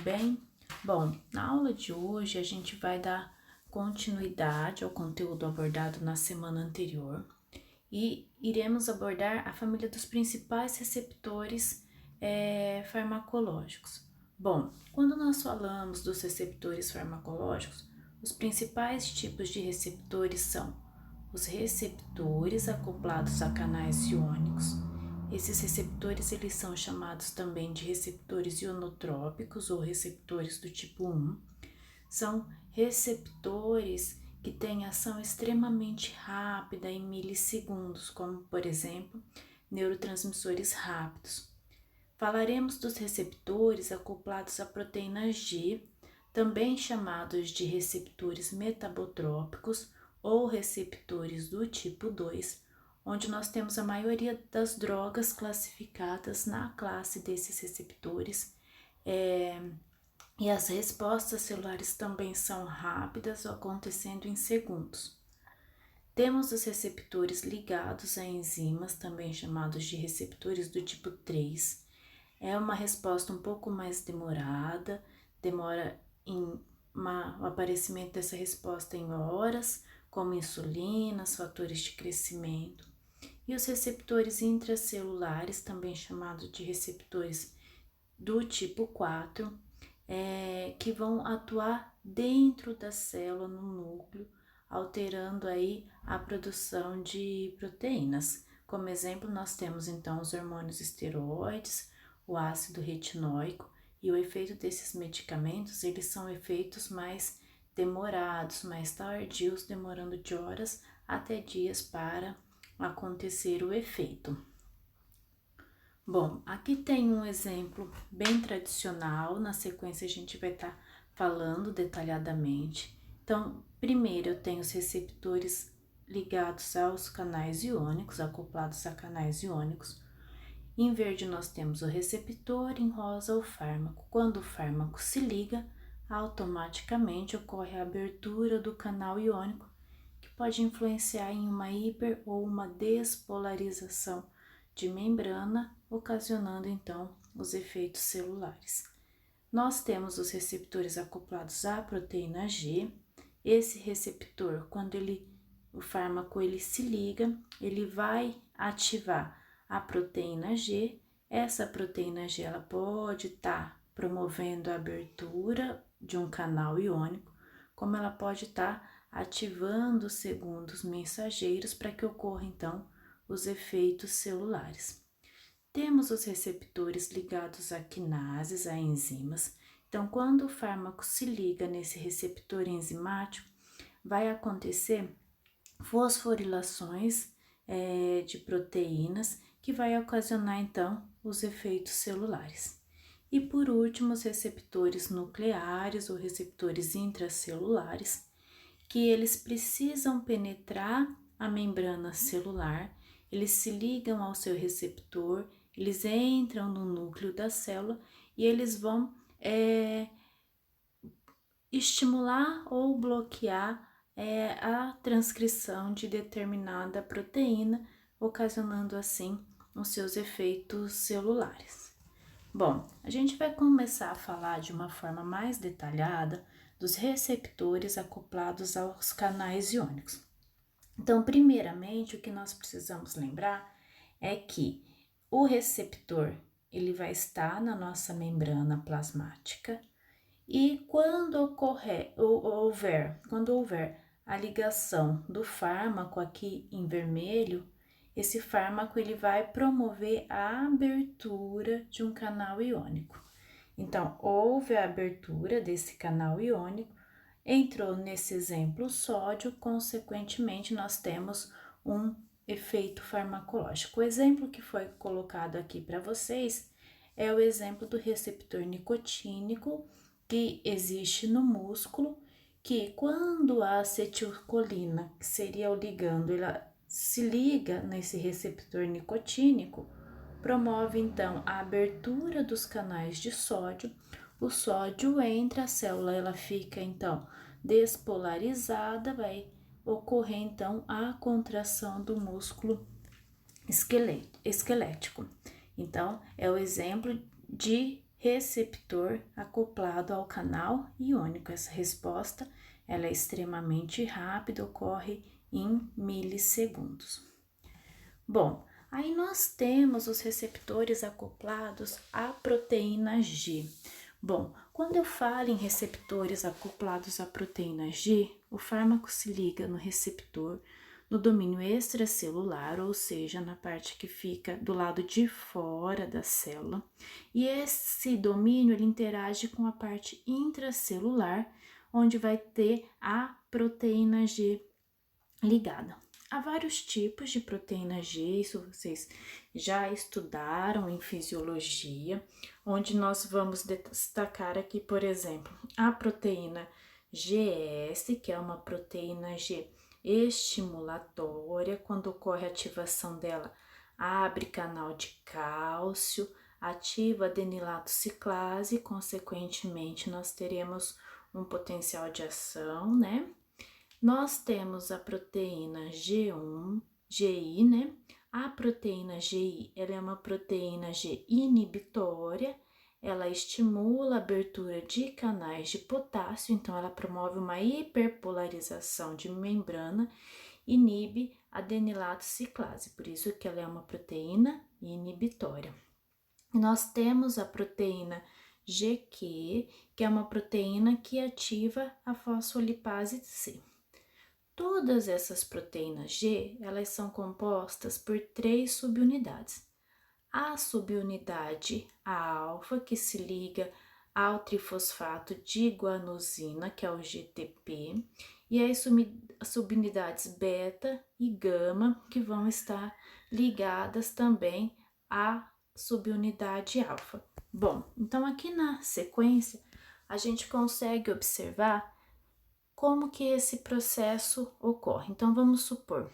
bem? Bom, na aula de hoje a gente vai dar continuidade ao conteúdo abordado na semana anterior e iremos abordar a família dos principais receptores farmacológicos. Bom, quando nós falamos dos receptores farmacológicos, os principais tipos de receptores são os receptores acoplados a canais iônicos. Esses receptores eles são chamados também de receptores ionotrópicos ou receptores do tipo 1. São receptores que têm ação extremamente rápida em milissegundos, como por exemplo, neurotransmissores rápidos. Falaremos dos receptores acoplados à proteína G, também chamados de receptores metabotrópicos ou receptores do tipo 2, onde nós temos a maioria das drogas classificadas na classe desses receptores, e as respostas celulares também são rápidas, acontecendo em segundos. Temos os receptores ligados a enzimas, também chamados de receptores do tipo 3. É uma resposta um pouco mais demorada, demora o aparecimento dessa resposta em horas, como insulinas, fatores de crescimento. E os receptores intracelulares, também chamados de receptores do tipo 4, que vão atuar dentro da célula, no núcleo, alterando aí a produção de proteínas. Como exemplo, nós temos então os hormônios esteroides, o ácido retinóico, e o efeito desses medicamentos, eles são efeitos mais demorados, mais tardios, demorando de horas até dias para acontecer o efeito. Bom, aqui tem um exemplo bem tradicional, na sequência a gente vai estar falando detalhadamente. Então, primeiro eu tenho os receptores ligados aos canais iônicos, acoplados a canais iônicos. Em verde nós temos o receptor, em rosa o fármaco. Quando o fármaco se liga, automaticamente ocorre a abertura do canal iônico, que pode influenciar em uma hiper ou uma despolarização de membrana, ocasionando então os efeitos celulares. Nós temos os receptores acoplados à proteína G. Esse receptor, quando o fármaco se liga, ele vai ativar a proteína G. Essa proteína G ela pode estar promovendo a abertura de um canal iônico, como ela pode estar ativando segundos mensageiros para que ocorra então os efeitos celulares. Temos os receptores ligados a quinases, a enzimas. Então, quando o fármaco se liga nesse receptor enzimático, vai acontecer fosforilações de proteínas que vai ocasionar então os efeitos celulares. E por último, os receptores nucleares ou receptores intracelulares, que eles precisam penetrar a membrana celular, eles se ligam ao seu receptor, eles entram no núcleo da célula e eles vão estimular ou bloquear a transcrição de determinada proteína, ocasionando assim os seus efeitos celulares. Bom, a gente vai começar a falar de uma forma mais detalhada dos receptores acoplados aos canais iônicos. Então, primeiramente, o que nós precisamos lembrar é que o receptor ele vai estar na nossa membrana plasmática e quando houver a ligação do fármaco aqui em vermelho, esse fármaco ele vai promover a abertura de um canal iônico. Então, houve a abertura desse canal iônico, entrou nesse exemplo sódio, consequentemente nós temos um efeito farmacológico. O exemplo que foi colocado aqui para vocês é o exemplo do receptor nicotínico que existe no músculo, que quando a acetilcolina, que seria o ligando, ela se liga nesse receptor nicotínico, promove então a abertura dos canais de sódio. O sódio entra, a célula ela fica então despolarizada, vai ocorrer então a contração do músculo esquelético. Então, é o exemplo de receptor acoplado ao canal iônico. Essa resposta ela é extremamente rápida, ocorre em milissegundos. Bom, aí nós temos os receptores acoplados à proteína G. Bom, quando eu falo em receptores acoplados à proteína G, o fármaco se liga no receptor no domínio extracelular, ou seja, na parte que fica do lado de fora da célula, e esse domínio ele interage com a parte intracelular, onde vai ter a proteína G ligada. Há vários tipos de proteína G, isso vocês já estudaram em fisiologia, onde nós vamos destacar aqui, por exemplo, a proteína GS, que é uma proteína G estimulatória. Quando ocorre a ativação dela, abre canal de cálcio, ativa adenilato ciclase, consequentemente nós teremos um potencial de ação, né? Nós temos a proteína G1, GI, né? A proteína GI, ela é uma proteína G inibitória, ela estimula a abertura de canais de potássio, então ela promove uma hiperpolarização de membrana, inibe adenilato ciclase, por isso que ela é uma proteína inibitória. Nós temos a proteína GQ, que é uma proteína que ativa a fosfolipase C. Todas essas proteínas G, elas são compostas por 3 subunidades. A subunidade alfa, que se liga ao trifosfato de guanosina, que é o GTP, e as subunidades beta e gama, que vão estar ligadas também à subunidade alfa. Bom, então aqui na sequência, a gente consegue observar como que esse processo ocorre. Então, vamos supor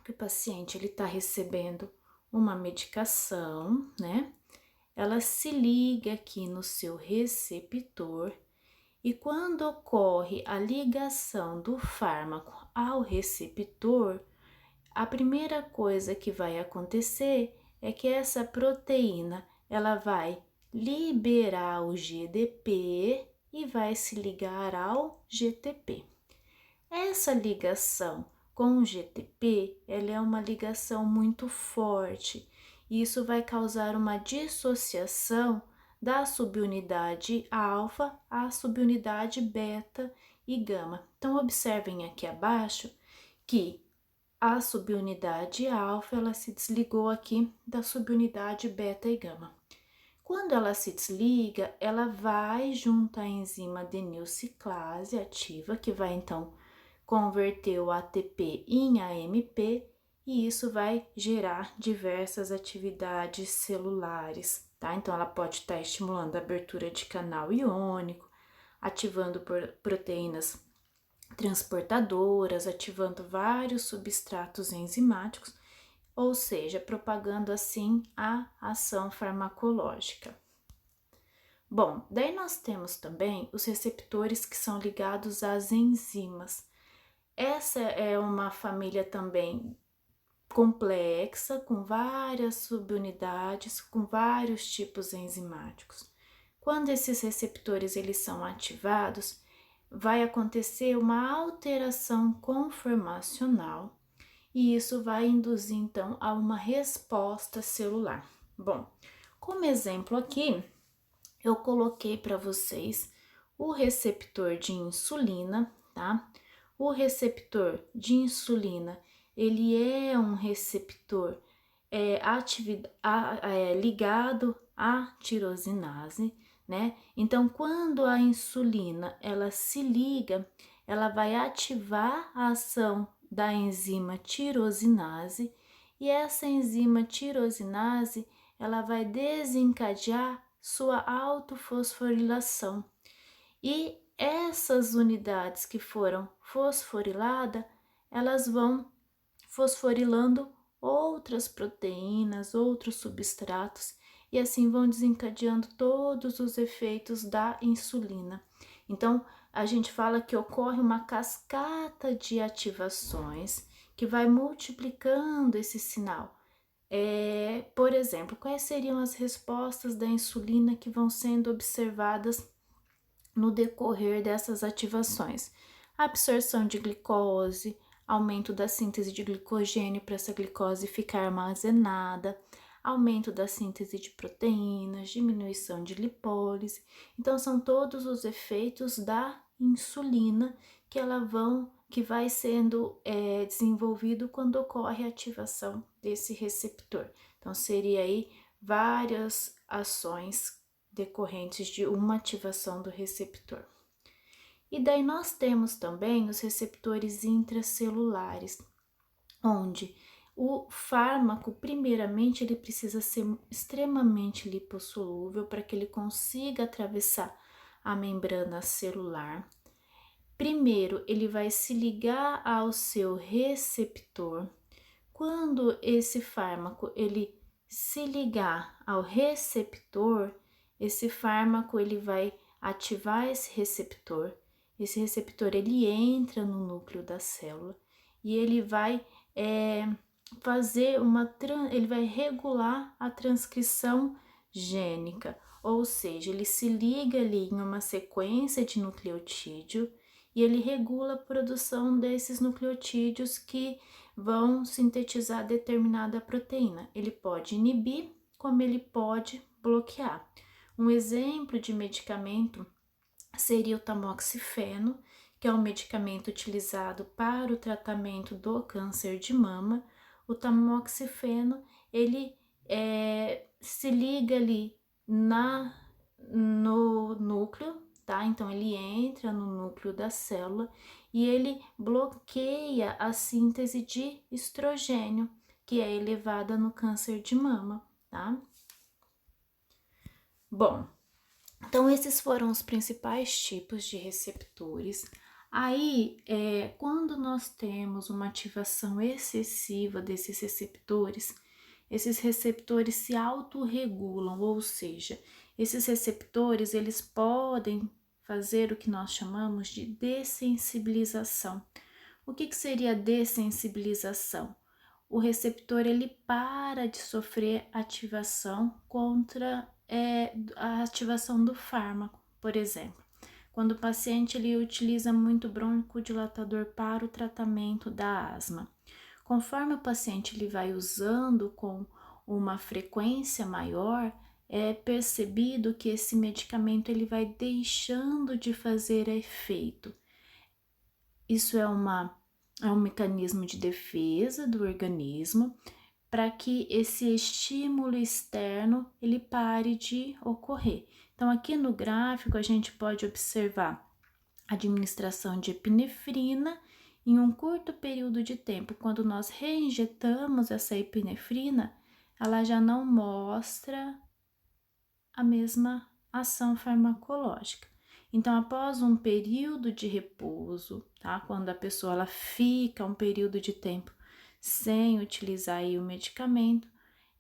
que o paciente está recebendo uma medicação, né? Ela se liga aqui no seu receptor e quando ocorre a ligação do fármaco ao receptor, a primeira coisa que vai acontecer é que essa proteína, ela vai liberar o GDP e vai se ligar ao GTP. Essa ligação com o GTP, ela é uma ligação muito forte, e isso vai causar uma dissociação da subunidade alfa à subunidade beta e gama. Então, observem aqui abaixo que a subunidade alfa, ela se desligou aqui da subunidade beta e gama. Quando ela se desliga, ela vai junto à enzima adenilciclase ativa, que vai então converter o ATP em AMP, e isso vai gerar diversas atividades celulares, tá? Então, ela pode estar estimulando a abertura de canal iônico, ativando proteínas transportadoras, ativando vários substratos enzimáticos, ou seja, propagando assim a ação farmacológica. Bom, daí nós temos também os receptores que são ligados às enzimas. Essa é uma família também complexa, com várias subunidades, com vários tipos enzimáticos. Quando esses receptores eles são ativados, vai acontecer uma alteração conformacional, e isso vai induzir, então, a uma resposta celular. Bom, como exemplo aqui, eu coloquei para vocês o receptor de insulina, tá? O receptor de insulina, ele é um receptor ligado à tirosinase, né? Então, quando a insulina, ela se liga, ela vai ativar a ação da enzima tirosinase, e essa enzima tirosinase, ela vai desencadear sua autofosforilação. E essas unidades que foram fosforiladas, elas vão fosforilando outras proteínas, outros substratos, e assim vão desencadeando todos os efeitos da insulina. Então, a gente fala que ocorre uma cascata de ativações que vai multiplicando esse sinal. Por exemplo, quais seriam as respostas da insulina que vão sendo observadas no decorrer dessas ativações? Absorção de glicose, aumento da síntese de glicogênio para essa glicose ficar armazenada, aumento da síntese de proteínas, diminuição de lipólise. Então, são todos os efeitos da insulina que vai sendo desenvolvido quando ocorre a ativação desse receptor. Então, seria aí várias ações decorrentes de uma ativação do receptor. E daí nós temos também os receptores intracelulares, onde o fármaco, primeiramente, ele precisa ser extremamente lipossolúvel para que ele consiga atravessar a membrana celular. Primeiro, ele vai se ligar ao seu receptor. Quando esse fármaco ele se ligar ao receptor, esse fármaco ele vai ativar esse receptor. Esse receptor ele entra no núcleo da célula e ele vai ele vai regular a transcrição gênica, ou seja, ele se liga ali em uma sequência de nucleotídeo e ele regula a produção desses nucleotídeos que vão sintetizar determinada proteína. Ele pode inibir, como ele pode bloquear. Um exemplo de medicamento seria o tamoxifeno, que é um medicamento utilizado para o tratamento do câncer de mama. O tamoxifeno, ele se liga ali no núcleo, tá? Então, ele entra no núcleo da célula e ele bloqueia a síntese de estrogênio, que é elevada no câncer de mama, tá? Bom, então esses foram os principais tipos de receptores. Aí, quando nós temos uma ativação excessiva desses receptores, esses receptores se autorregulam, ou seja, esses receptores eles podem fazer o que nós chamamos de dessensibilização. O que seria dessensibilização? O receptor ele para de sofrer ativação contra a ativação do fármaco, por exemplo. Quando o paciente ele utiliza muito broncodilatador para o tratamento da asma. Conforme o paciente ele vai usando com uma frequência maior, é percebido que esse medicamento ele vai deixando de fazer efeito. Isso é um mecanismo de defesa do organismo para que esse estímulo externo ele pare de ocorrer. Então, aqui no gráfico, a gente pode observar a administração de epinefrina em um curto período de tempo. Quando nós reinjetamos essa epinefrina, ela já não mostra a mesma ação farmacológica. Então, após um período de repouso, tá? Quando a pessoa ela fica um período de tempo sem utilizar aí o medicamento,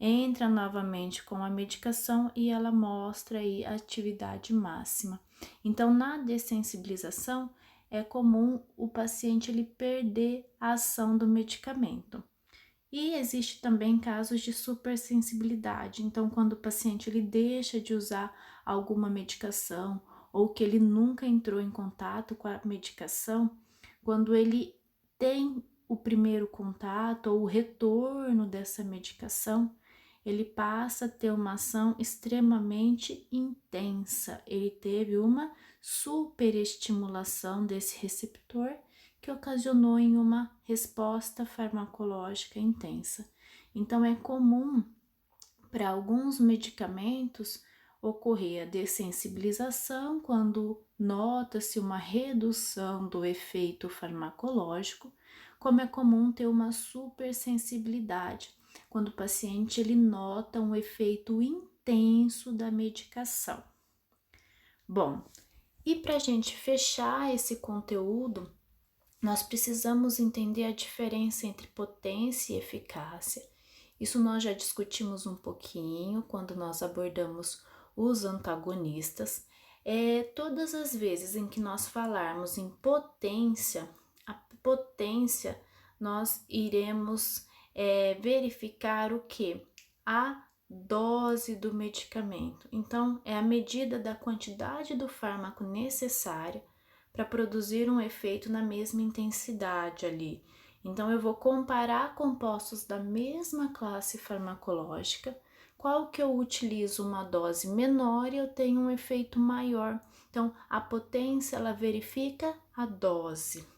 entra novamente com a medicação e ela mostra aí a atividade máxima. Então, na dessensibilização, é comum o paciente ele perder a ação do medicamento. E existe também casos de supersensibilidade. Então, quando o paciente ele deixa de usar alguma medicação ou que ele nunca entrou em contato com a medicação, quando ele tem o primeiro contato ou o retorno dessa medicação, ele passa a ter uma ação extremamente intensa. Ele teve uma superestimulação desse receptor que ocasionou em uma resposta farmacológica intensa. Então, é comum para alguns medicamentos ocorrer a dessensibilização quando nota-se uma redução do efeito farmacológico, como é comum ter uma supersensibilidade, quando o paciente ele nota um efeito intenso da medicação. Bom, e para a gente fechar esse conteúdo, nós precisamos entender a diferença entre potência e eficácia. Isso nós já discutimos um pouquinho quando nós abordamos os antagonistas. Todas as vezes em que nós falarmos em potência, a potência nós iremos verificar o que? A dose do medicamento. Então, é a medida da quantidade do fármaco necessária para produzir um efeito na mesma intensidade ali. Então, eu vou comparar compostos da mesma classe farmacológica, qual que eu utilizo uma dose menor e eu tenho um efeito maior. Então, a potência, ela verifica a dose.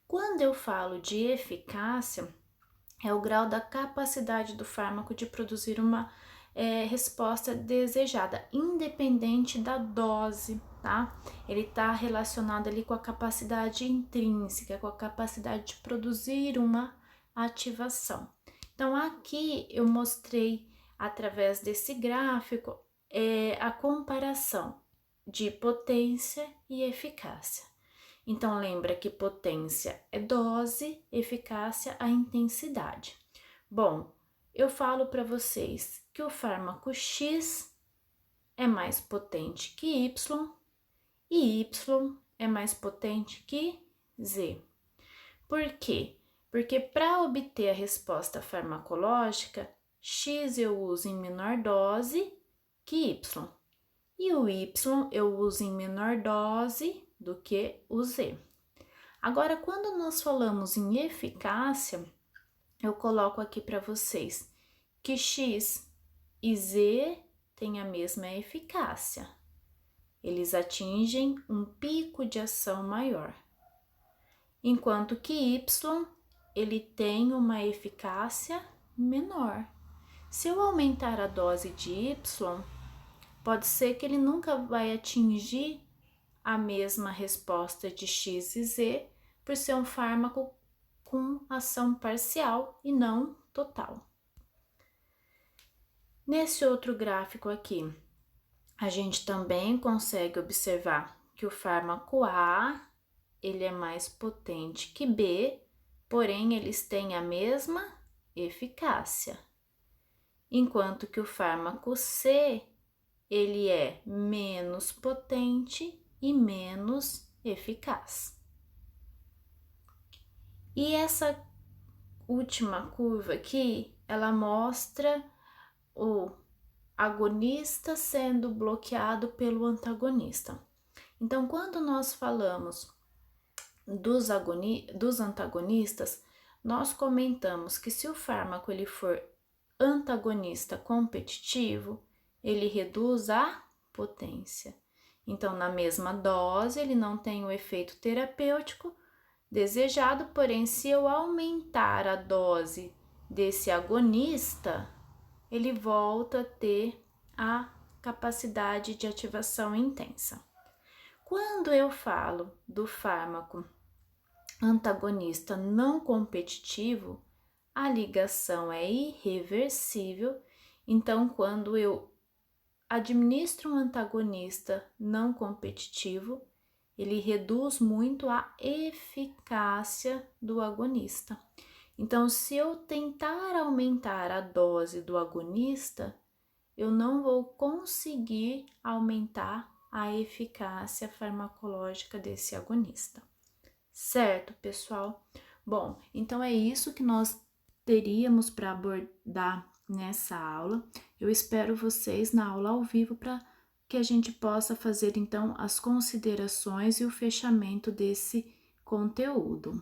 Quando eu falo de eficácia, é o grau da capacidade do fármaco de produzir uma resposta desejada, independente da dose, tá? Ele está relacionado ali com a capacidade intrínseca, com a capacidade de produzir uma ativação. Então, aqui eu mostrei, através desse gráfico, a comparação de potência e eficácia. Então, lembra que potência é dose, eficácia a intensidade. Bom, eu falo para vocês que o fármaco X é mais potente que Y e Y é mais potente que Z. Por quê? Porque para obter a resposta farmacológica, X eu uso em menor dose que Y. E o Y eu uso em menor dose do que o Z. Agora, quando nós falamos em eficácia, eu coloco aqui para vocês que X e Z têm a mesma eficácia. Eles atingem um pico de ação maior. Enquanto que Y, ele tem uma eficácia menor. Se eu aumentar a dose de Y, pode ser que ele nunca vai atingir a mesma resposta de X e Z, por ser um fármaco com ação parcial e não total. Nesse outro gráfico aqui, a gente também consegue observar que o fármaco A, ele é mais potente que B, porém eles têm a mesma eficácia. Enquanto que o fármaco C, ele é menos potente e menos eficaz. E essa última curva aqui, ela mostra o agonista sendo bloqueado pelo antagonista. Então, quando nós falamos dos antagonistas, nós comentamos que se o fármaco ele for antagonista competitivo, ele reduz a potência. Então, na mesma dose, ele não tem o efeito terapêutico desejado, porém, se eu aumentar a dose desse agonista, ele volta a ter a capacidade de ativação intensa. Quando eu falo do fármaco antagonista não competitivo, a ligação é irreversível. Então, quando eu administro um antagonista não competitivo, ele reduz muito a eficácia do agonista. Então, se eu tentar aumentar a dose do agonista, eu não vou conseguir aumentar a eficácia farmacológica desse agonista. Certo, pessoal? Bom, então é isso que nós teríamos para abordar nessa aula. Eu espero vocês na aula ao vivo para que a gente possa fazer então as considerações e o fechamento desse conteúdo.